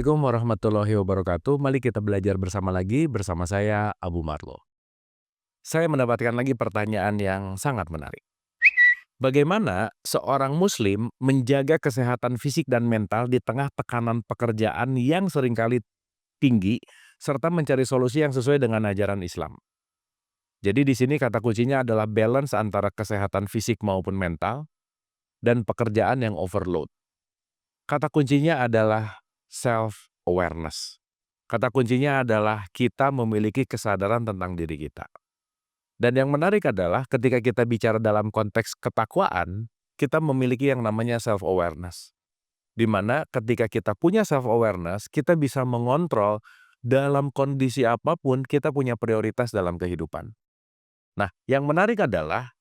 Assalamualaikum warahmatullahi wabarakatuh. Mari kita belajar bersama lagi bersama saya Abu Marlo. Saya mendapatkan lagi pertanyaan yang sangat menarik. Bagaimana seorang muslim menjaga kesehatan fisik dan mental di tengah tekanan pekerjaan yang seringkali tinggi serta mencari solusi yang sesuai dengan ajaran Islam? Jadi di sini kata kuncinya adalah balance antara kesehatan fisik maupun mental dan pekerjaan yang overload. Kata kuncinya adalah self-awareness. Kata kuncinya adalah kita memiliki kesadaran tentang diri kita. Dan yang menarik adalah ketika kita bicara dalam konteks ketakwaan, kita memiliki yang namanya self-awareness. Di mana ketika kita punya self-awareness, kita bisa mengontrol dalam kondisi apapun kita punya prioritas dalam kehidupan. Nah, yang menarik adalah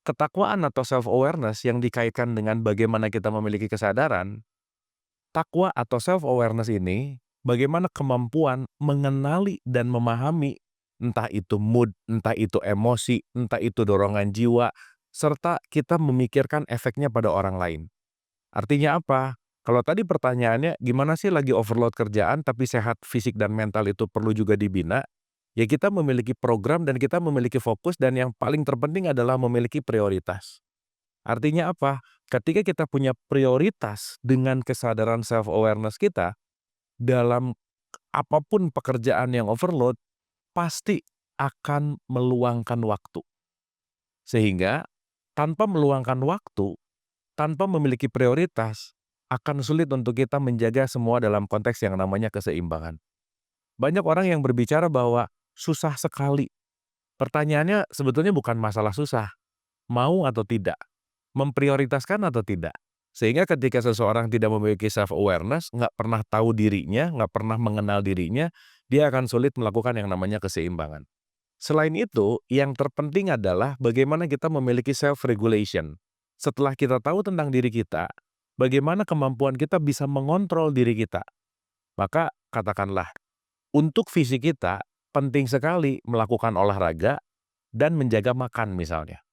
ketakwaan atau self-awareness yang dikaitkan dengan bagaimana kita memiliki kesadaran. Takwa atau self-awareness ini, bagaimana kemampuan mengenali dan memahami entah itu mood, entah itu emosi, entah itu dorongan jiwa, serta kita memikirkan efeknya pada orang lain. Artinya apa? Kalau tadi pertanyaannya, gimana sih lagi overload kerjaan tapi sehat fisik dan mental itu perlu juga dibina? Ya kita memiliki program dan kita memiliki fokus dan yang paling terpenting adalah memiliki prioritas. Artinya apa? Ketika kita punya prioritas dengan kesadaran self-awareness kita, dalam apapun pekerjaan yang overload, pasti akan meluangkan waktu. Sehingga tanpa meluangkan waktu, tanpa memiliki prioritas, akan sulit untuk kita menjaga semua dalam konteks yang namanya keseimbangan. Banyak orang yang berbicara bahwa susah sekali. Pertanyaannya sebetulnya bukan masalah susah, mau atau tidak. Memprioritaskan atau tidak. Sehingga ketika seseorang tidak memiliki self-awareness, nggak pernah tahu dirinya, nggak pernah mengenal dirinya, dia akan sulit melakukan yang namanya keseimbangan. Selain itu, yang terpenting adalah bagaimana kita memiliki self-regulation. Setelah kita tahu tentang diri kita, bagaimana kemampuan kita bisa mengontrol diri kita. Maka katakanlah, untuk fisik kita, penting sekali melakukan olahraga dan menjaga makan misalnya.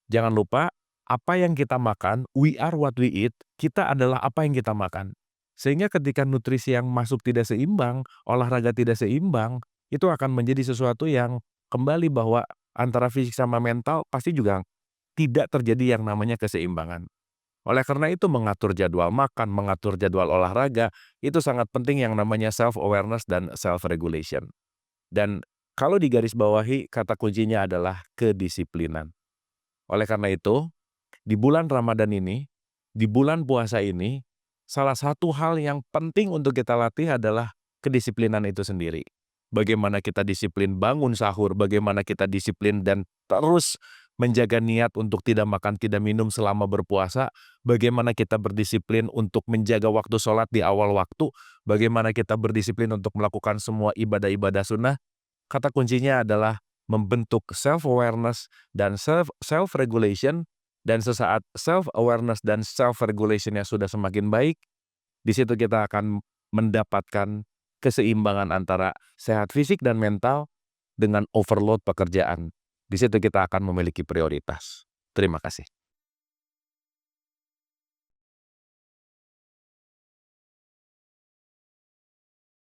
Jangan lupa, apa yang kita makan, we are what we eat, kita adalah apa yang kita makan. Sehingga ketika nutrisi yang masuk tidak seimbang, olahraga tidak seimbang, itu akan menjadi sesuatu yang kembali bahwa antara fisik sama mental pasti juga tidak terjadi yang namanya keseimbangan. Oleh karena itu mengatur jadwal makan, mengatur jadwal olahraga, itu sangat penting yang namanya self-awareness dan self-regulation. Dan kalau digarisbawahi, kata kuncinya adalah kedisiplinan. Oleh karena itu, di bulan Ramadan ini, di bulan puasa ini, salah satu hal yang penting untuk kita latih adalah kedisiplinan itu sendiri. Bagaimana kita disiplin bangun sahur, bagaimana kita disiplin dan terus menjaga niat untuk tidak makan, tidak minum selama berpuasa, bagaimana kita berdisiplin untuk menjaga waktu sholat di awal waktu, bagaimana kita berdisiplin untuk melakukan semua ibadah-ibadah sunnah. Kata kuncinya adalah membentuk self-awareness dan self-regulation, dan sesaat self-awareness dan self-regulation-nya sudah semakin baik, di situ kita akan mendapatkan keseimbangan antara sehat fisik dan mental dengan overload pekerjaan. Di situ kita akan memiliki prioritas. Terima kasih.